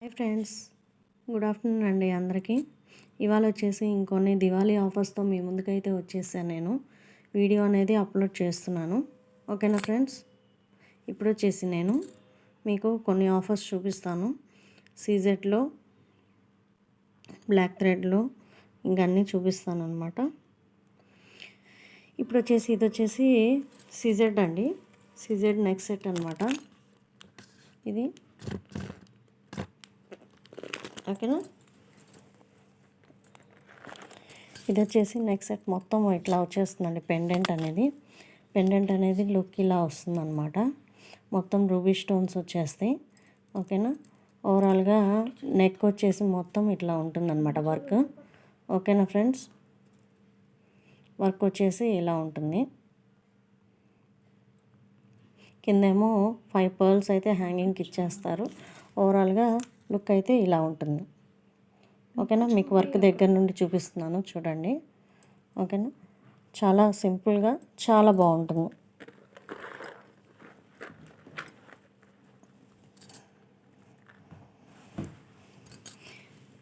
Hi friends, good afternoon అండి అందరికీ. ఇవాళ వచ్చేసి ఇంకొన్ని దివాళీ ఆఫర్స్తో మీ ముందుకైతే వచ్చేసాను. నేను వీడియో అనేది అప్లోడ్ చేస్తున్నాను. ఓకేనా ఫ్రెండ్స్, ఇప్పుడు వచ్చేసి నేను మీకు కొన్ని ఆఫర్స్ చూపిస్తాను. సీజెట్లో, బ్లాక్ థ్రెడ్లో ఇంకా అన్నీ చూపిస్తాను అనమాట. ఇప్పుడు వచ్చేసి ఇది వచ్చేసి సీజెడ్ అండి, సీజెడ్ నెక్ సెట్ అనమాట ఇది. ఓకేనా, ఇది వచ్చేసి నెక్ సెట్ మొత్తం ఇట్లా వచ్చేస్తుందండి. పెండెంట్ అనేది లుక్ ఇలా వస్తుందన్నమాట. మొత్తం రూబీ స్టోన్స్ వచ్చేస్తాయి. ఓకేనా, ఓవరాల్గా నెక్ వచ్చేసి మొత్తం ఇట్లా ఉంటుందన్నమాట వర్క్. ఓకేనా ఫ్రెండ్స్, వర్క్ వచ్చేసి ఇలా ఉంటుంది. కిందేమో 5 పర్ల్స్ అయితే హ్యాంగింగ్కి ఇచ్చేస్తారు. ఓవరాల్గా లుక్ అయితే ఇలా ఉంటుంది. ఓకేనా, మీకు వర్క్ దగ్గర నుండి చూపిస్తున్నాను చూడండి. ఓకేనా, చాలా సింపుల్గా చాలా బాగుంటుంది.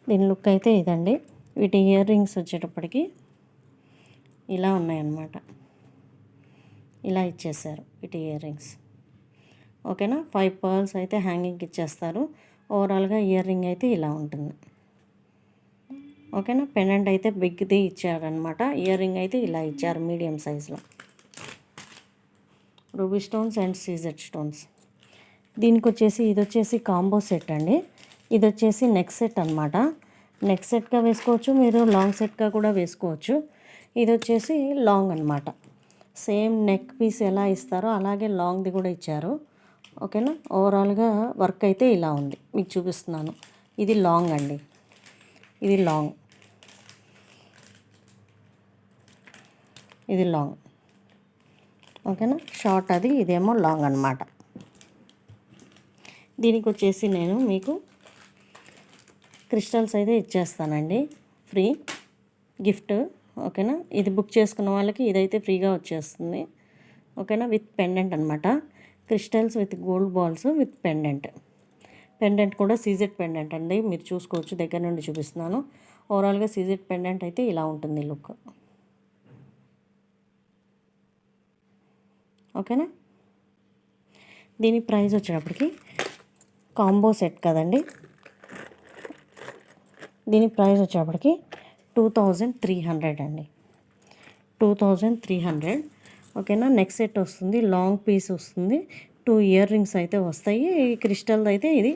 దీని లుక్ అయితే ఇదండి. వీటి ఇయర్ రింగ్స్ వచ్చేటప్పటికి ఇలా ఉన్నాయన్నమాట. ఇలా ఇచ్చేసారు వీటి ఇయర్ రింగ్స్. ఓకేనా, 5 పర్ల్స్ అయితే హ్యాంగింగ్కి ఇచ్చేస్తారు. ఓవరాల్గా ఇయర్ రింగ్ అయితే ఇలా ఉంటుంది. ఓకేనా, పెండెంట్ అయితే బిగ్ది ఇచ్చారనమాట. ఇయర్ రింగ్ అయితే ఇలా ఇచ్చారు మీడియం సైజులో. Ruby stones and CZ stones. దీనికి వచ్చేసి ఇది వచ్చేసి కాంబో సెట్ అండి. ఇది వచ్చేసి నెక్ సెట్ అనమాట. నెక్ సెట్గా వేసుకోవచ్చు, మీరు లాంగ్ సెట్గా కూడా వేసుకోవచ్చు. ఇది వచ్చేసి లాంగ్ అనమాట. సేమ్ నెక్ పీస్ ఎలా ఇస్తారో అలాగే లాంగ్ది కూడా ఇచ్చారు. ఓకేనా, ఓవరాల్గా వర్క్ అయితే ఇలా ఉంది, మీకు చూపిస్తున్నాను. ఇది లాంగ్ అండి, ఇది లాంగ్, ఇది లాంగ్. ఓకేనా, షార్ట్ అది, ఇదేమో లాంగ్ అనమాట. దీనికి వచ్చేసి నేను మీకు క్రిస్టల్స్ అయితే ఇచ్చేస్తానండి, ఫ్రీ గిఫ్ట్. ఓకేనా, ఇది బుక్ చేసుకున్న వాళ్ళకి ఇదైతే ఫ్రీగా వచ్చేస్తుంది. ఓకేనా, విత్ పెండెంట్ అనమాట. Crystals with gold balls with pendant కూడా సీజెడ్ పెండెంట్ అండి. మీరు చూసుకోవచ్చు, దగ్గర నుండి చూపిస్తున్నాను. ఓవరాల్గా సీజెడ్ పెండెంట్ అయితే ఇలా ఉంటుంది లుక్. ఓకేనా, దీని ప్రైస్ వచ్చేటప్పటికి కాంబో సెట్ కదండి. దీని ప్రైస్ వచ్చేటప్పటికి 2300 అండి, 2300. ఓకేనా, నెక్ సెట్ వస్తుంది, లాంగ్ పీస్ వస్తుంది, 2 ఇయర్ రింగ్స్ అయితే వస్తాయి. క్రిస్టల్ అయితే ఇది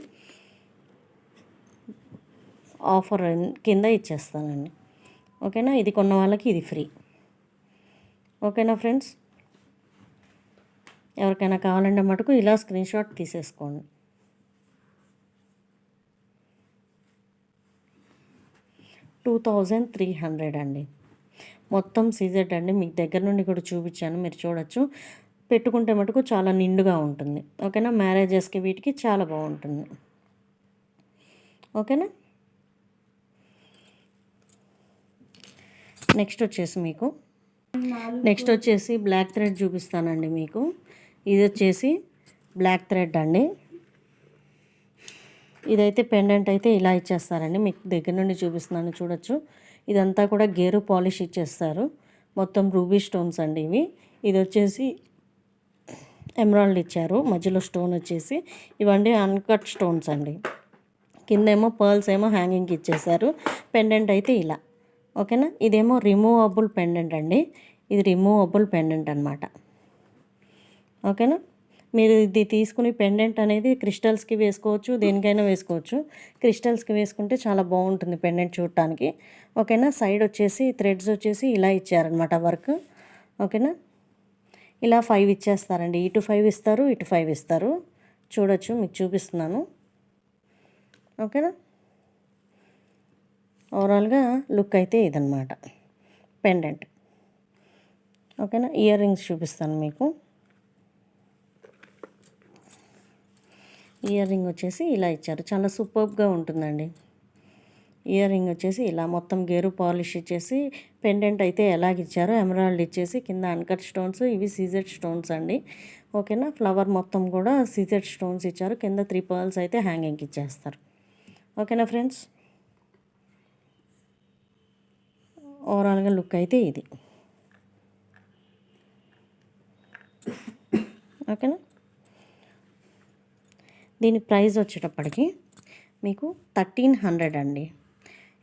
ఆఫర్ కింద ఇచ్చేస్తానండి. ఓకేనా, ఇది కొన్న వాళ్ళకి ఇది ఫ్రీ. ఓకేనా ఫ్రెండ్స్, ఎవరికైనా కావాలంటే మటుకు ఇలా స్క్రీన్ షాట్ తీసేసుకోండి. $2300 అండి, మొత్తం సీజెడ్ అండి. మీకు దగ్గర నుండి కూడా చూపించాను, మీరు చూడొచ్చు. పెట్టుకుంటే మటుకు చాలా నిండుగా ఉంటుంది. ఓకేనా, మ్యారేజెస్కి వీటికి చాలా బాగుంటుంది. ఓకేనా, నెక్స్ట్ వచ్చేసి బ్లాక్ థ్రెడ్ చూపిస్తానండి మీకు. ఇది వచ్చేసి బ్లాక్ థ్రెడ్ అండి. ఇదైతే పెండెంట్ అయితే ఇలా ఇచ్చేస్తారండి, మీకు దగ్గర నుండి చూపిస్తున్నాను చూడొచ్చు. ఇదంతా కూడా గేరు పాలిష్ ఇచ్చేస్తారు. మొత్తం రూబీ స్టోన్స్ అండి ఇవి. ఇది వచ్చేసి ఎమరాల్డ్ ఇచ్చారు, మధ్యలో స్టోన్ వచ్చేసి ఇవండి అన్కట్ స్టోన్స్ అండి. కిందేమో పర్ల్స్ ఏమో హ్యాంగింగ్కి ఇచ్చేసారు. పెండెంట్ అయితే ఇలా. ఓకేనా, ఇదేమో రిమూవబుల్ పెండెంట్ అండి. ఇది రిమూవబుల్ పెండెంట్ అనమాట. ఓకేనా, మీరు ఇది తీసుకుని పెండెంట్ అనేది క్రిస్టల్స్కి వేసుకోవచ్చు, దేనికైనా వేసుకోవచ్చు. క్రిస్టల్స్కి వేసుకుంటే చాలా బాగుంటుంది పెండెంట్ చూడటానికి. ఓకేనా, సైడ్ వచ్చేసి థ్రెడ్స్ వచ్చేసి ఇలా ఇచ్చారనమాట వర్క్. ఓకేనా, ఇలా 5 ఇచ్చేస్తారండి. ఇటు 5 ఇస్తారు, ఇటు 5 ఇస్తారు. చూడొచ్చు, మీకు చూపిస్తున్నాను. ఓకేనా, ఓవరాల్గా లుక్ అయితే ఇదనమాట పెండెంట్. ఓకేనా, ఇయర్ రింగ్స్ చూపిస్తాను మీకు. ఇయర్ రింగ్ వచ్చేసి ఇలా ఇచ్చారు, చాలా సూపర్గా ఉంటుందండి. ఇయర్ రింగ్ వచ్చేసి ఇలా మొత్తం గేరు పాలిష్ ఇచ్చేసి, పెండెంట్ అయితే ఎలాగిచ్చారో ఎమరాల్డ్ ఇచ్చేసి, కింద అన్కట్ స్టోన్స్, ఇవి సీజెడ్ స్టోన్స్ అండి. ఓకేనా, ఫ్లవర్ మొత్తం కూడా సీజెడ్ స్టోన్స్ ఇచ్చారు. కింద 3 పర్ల్స్ అయితే హ్యాంగింగ్కి ఇచ్చేస్తారు. ఓకేనా ఫ్రెండ్స్, ఓవరాల్గా లుక్ అయితే ఇది. ఓకేనా, దీని ప్రైస్ వచ్చేటప్పటికి మీకు 1300 అండి.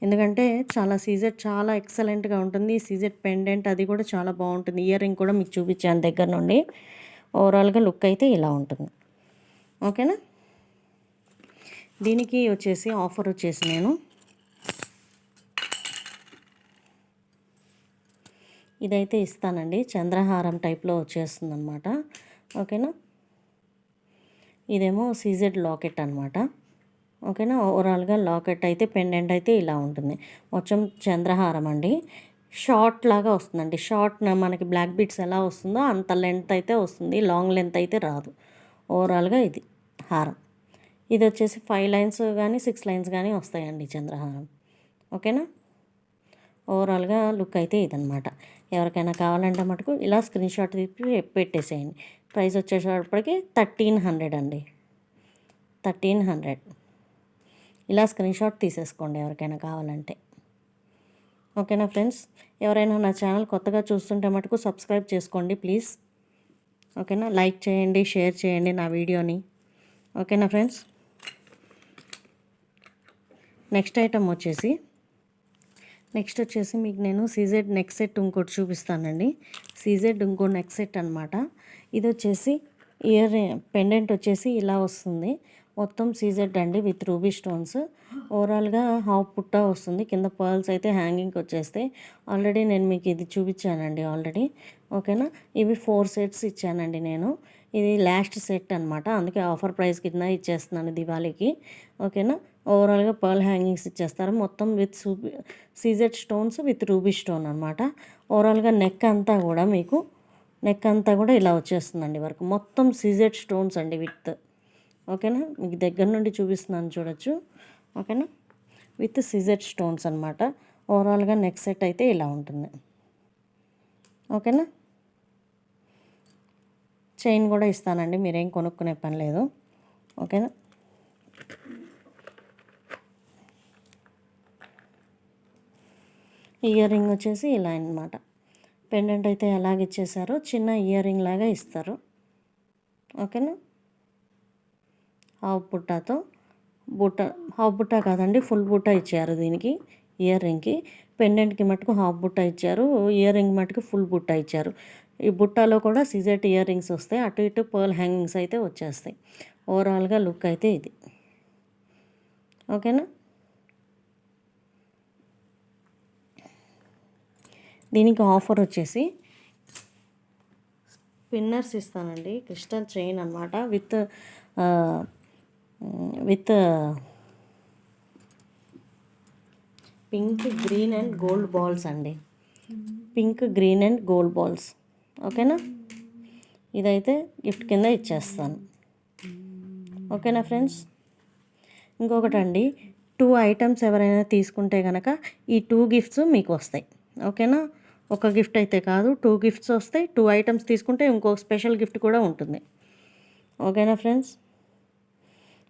ఎందుకంటే చాలా సీజెడ్ చాలా ఎక్సలెంట్గా ఉంటుంది. సీజెడ్ పెండెంట్ అది కూడా చాలా బాగుంటుంది. ఇయర్ రింగ్ కూడా మీకు చూపించాను దగ్గర నుండి. ఓవరాల్గా లుక్ అయితే ఇలా ఉంటుంది. ఓకేనా, దీనికి వచ్చేసి ఆఫర్ వచ్చేసి నేను ఇదైతే ఇస్తానండి. చంద్రహారం టైప్లో వచ్చేస్తుంది అనమాట. ఓకేనా, ఇదేమో సీజెడ్ లాకెట్ అనమాట. ఓకేనా, ఓవరాల్గా లాకెట్ అయితే పెండెంట్ అయితే ఇలా ఉంటుంది. మొత్తం చంద్రహారం అండి. షార్ట్ లాగా వస్తుందండి. షార్ట్ మనకి బ్లాక్ బీడ్స్ ఎలా వస్తుందో అంత లెంత్ అయితే వస్తుంది. లాంగ్ లెంత్ అయితే రాదు. ఓవరాల్గా ఇది హారం. ఇది వచ్చేసి 5 లైన్స్ కానీ 6 లైన్స్ కానీ వస్తాయండి చంద్రహారం. ఓకేనా, ఓవరాల్గా లుక్ అయితే ఇదనమాట. ఎవరికైనా కావాలంటే మటుకు ఇలా స్క్రీన్ షాట్ తీసి పెట్టేసేయండి. ప్రైస్ వచ్చేటప్పటికి 1300 అండి. 1300 ఇలా స్క్రీన్ షాట్ తీసేసుకోండి ఎవరికైనా కావాలంటే. ఓకేనా ఫ్రెండ్స్, ఎవరైనా నా ఛానల్ కొత్తగా చూస్తుంటే మటుకు సబ్స్క్రైబ్ చేసుకోండి ప్లీజ్. ఓకేనా, లైక్ చేయండి, షేర్ చేయండి నా వీడియోని. ఓకేనా ఫ్రెండ్స్, నెక్స్ట్ వచ్చేసి మీకు నేను సీజెడ్ నెక్ సెట్ ఇంకోటి చూపిస్తానండి. సీజెడ్ ఇంకో నెక్ సెట్ అనమాట. ఇది వచ్చేసి ఇయర్ పెండెంట్ వచ్చేసి ఇలా వస్తుంది. మొత్తం సీజెడ్ అండి విత్ రూబీ స్టోన్స్. ఓవరాల్గా హాఫ్ పుట్టా వస్తుంది. కింద పర్ల్స్ అయితే హ్యాంగింగ్కి వచ్చేస్తాయి. ఆల్రెడీ నేను మీకు ఇది చూపించానండి ఆల్రెడీ. ఓకేనా, ఇవి 4 సెట్స్ ఇచ్చానండి నేను. ఇది లాస్ట్ సెట్ అనమాట. అందుకే ఆఫర్ ప్రైస్ కింద ఇచ్చేస్తున్నాను దివాళీకి. ఓకేనా, ఓవరాల్గా పర్ల్ హ్యాంగింగ్స్ ఇచ్చేస్తారు. మొత్తం with CZ stones with ruby stone అనమాట. ఓవరాల్గా నెక్ అంతా కూడా ఇలా వచ్చేస్తుందండి వర్క్. మొత్తం సీజెడ్ స్టోన్స్ అండి విత్. ఓకేనా, మీకు దగ్గర నుండి చూపిస్తున్నాను చూడొచ్చు. ఓకేనా, విత్ సీజెడ్ స్టోన్స్ అనమాట. ఓవరాల్గా నెక్ సెట్ అయితే ఇలా ఉంటుంది. ఓకేనా, చైన్ కూడా ఇస్తానండి, మీరేం కొనుక్కునే పని లేదు. ఓకేనా, ఇయర్ రింగ్ వచ్చేసి ఇలా అన్నమాట. పెండెంట్ అయితే ఎలాగ ఇచ్చేసారో చిన్న ఇయర్ రింగ్ లాగా ఇస్తారు. ఓకేనా, హాఫ్ బుట్టాతో హాఫ్ బుట్టా కాదండి, ఫుల్ బుట్టా ఇచ్చారు దీనికి. ఇయర్ రింగ్కి పెండెంట్కి మటుకు హాఫ్ బుట్టా ఇచ్చారు. ఇయర్ రింగ్ మటుకు ఫుల్ బుట్టా ఇచ్చారు. ఈ బుట్టాలో కూడా సిజెట్ ఇయర్ రింగ్స్ వస్తాయి. అటు ఇటు పర్ల్ హ్యాంగింగ్స్ అయితే వచ్చేస్తాయి. ఓవరాల్గా లుక్ అయితే ఇది. ఓకేనా, దీనికి ఆఫర్ వచ్చేసి స్పిన్నర్స్ ఇస్తానండి. క్రిస్టల్ చైన్ అనమాట with pink green and gold balls అండి. Pink green and gold balls. ఓకేనా, ఇదైతే గిఫ్ట్ కింద ఇచ్చేస్తాను. ఓకేనా ఫ్రెండ్స్, ఇంకొకటండి, 2 ఐటమ్స్ ఎవరైనా తీసుకుంటే కనుక ఈ 2 గిఫ్ట్స్ మీకు వస్తాయి. ఓకేనా, ఒక గిఫ్ట్ అయితే కాదు, 2 గిఫ్ట్స్ వస్తాయి. 2 ఐటమ్స్ తీసుకుంటే ఇంకో స్పెషల్ గిఫ్ట్ కూడా ఉంటుంది. ఓకేనా ఫ్రెండ్స్,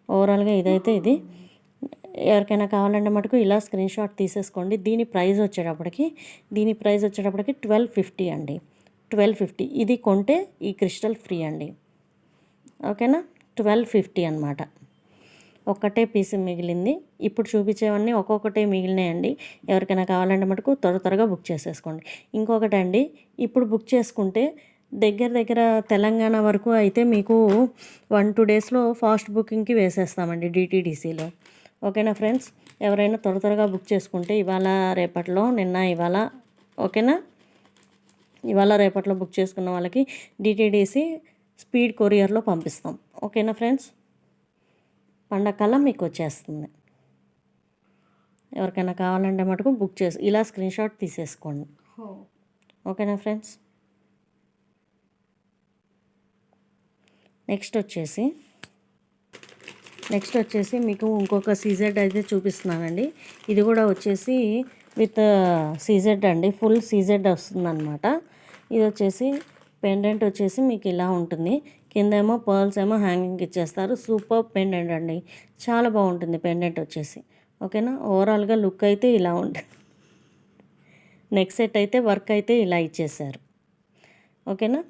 ఓవరాల్గా ఇదైతే ఇది. ఎవరికైనా కావాలంటే మటుకు ఇలా స్క్రీన్ షాట్ తీసేసుకోండి. దీని ప్రైస్ వచ్చేటప్పటికి 1250 అండి. 1250. ఇది కొంటే ఈ క్రిస్టల్ ఫ్రీ అండి. ఓకేనా, 1250 అనమాట. ఒక్కటే పీస్ మిగిలింది. ఇప్పుడు చూపించేవన్నీ ఒక్కొక్కటే మిగిలినాయండి. ఎవరికైనా కావాలంటే మటుకు త్వరగా బుక్ చేసేసుకోండి. ఇంకొకటండి, ఇప్పుడు బుక్ చేసుకుంటే దగ్గర తెలంగాణ వరకు అయితే మీకు 1-2 డేస్లో ఫాస్ట్ బుకింగ్కి వేసేస్తామండి డిటీడీసీలో. ఓకేనా ఫ్రెండ్స్, ఎవరైనా త్వరగా బుక్ చేసుకుంటే ఇవాళ రేపట్లో బుక్ చేసుకున్న వాళ్ళకి డిటీడీసీ స్పీడ్ కొరియర్లో పంపిస్తాం. ఓకేనా ఫ్రెండ్స్, పండగకల్లా మీకు వచ్చేస్తుంది. ఎవరికైనా కావాలంటే మటుకు బుక్ చేసి ఇలా స్క్రీన్ షాట్ తీసేసుకోండి. ఓకేనా ఫ్రెండ్స్, నెక్స్ట్ వచ్చేసి మీకు ఇంకొక సీజెడ్ అయితే చూపిస్తున్నానండి. ఇది కూడా వచ్చేసి విత్ సీజెడ్ అండి, ఫుల్ సీజెడ్ వస్తుందన్నమాట. ఇది వచ్చేసి పెండెంట్ వచ్చేసి మీకు ఇలా ఉంటుంది. కింద ఏమో పర్ల్స్ ఏమో హ్యాంగింగ్ ఇచ్చేస్తారు. సూపర్ పెండెంట్ అండి, చాలా బాగుంటుంది పెండెంట్ వచ్చేసి. ఓకేనా, ఓవరాల్గా లుక్ అయితే ఇలా ఉంటుంది. నెక్ సెట్ అయితే వర్క్ అయితే ఇలా ఇచ్చేసారు. ఓకేనా,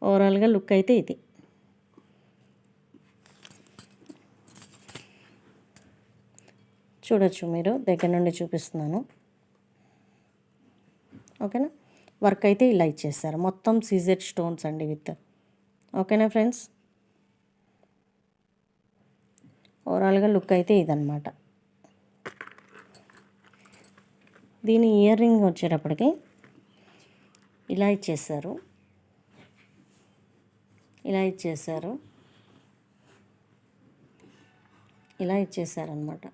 ఓవరాల్గా లుక్ అయితే ఇది. చూడొచ్చు మీరు, దగ్గర నుండి చూపిస్తున్నాను. ఓకేనా, వర్క్ అయితే ఇలా ఇచ్చేస్తారు. మొత్తం సీజెడ్ స్టోన్స్ అండి విత్. ఓకేనా ఫ్రెండ్స్, ఓవరాల్గా లుక్ అయితే ఇదన్నమాట. దీని ఇయర్ రింగ్ వచ్చేటప్పటికి ఇలా ఇచ్చేసారు, ఇలా ఇచ్చేసారు, ఇలా ఇచ్చేసారనమాట.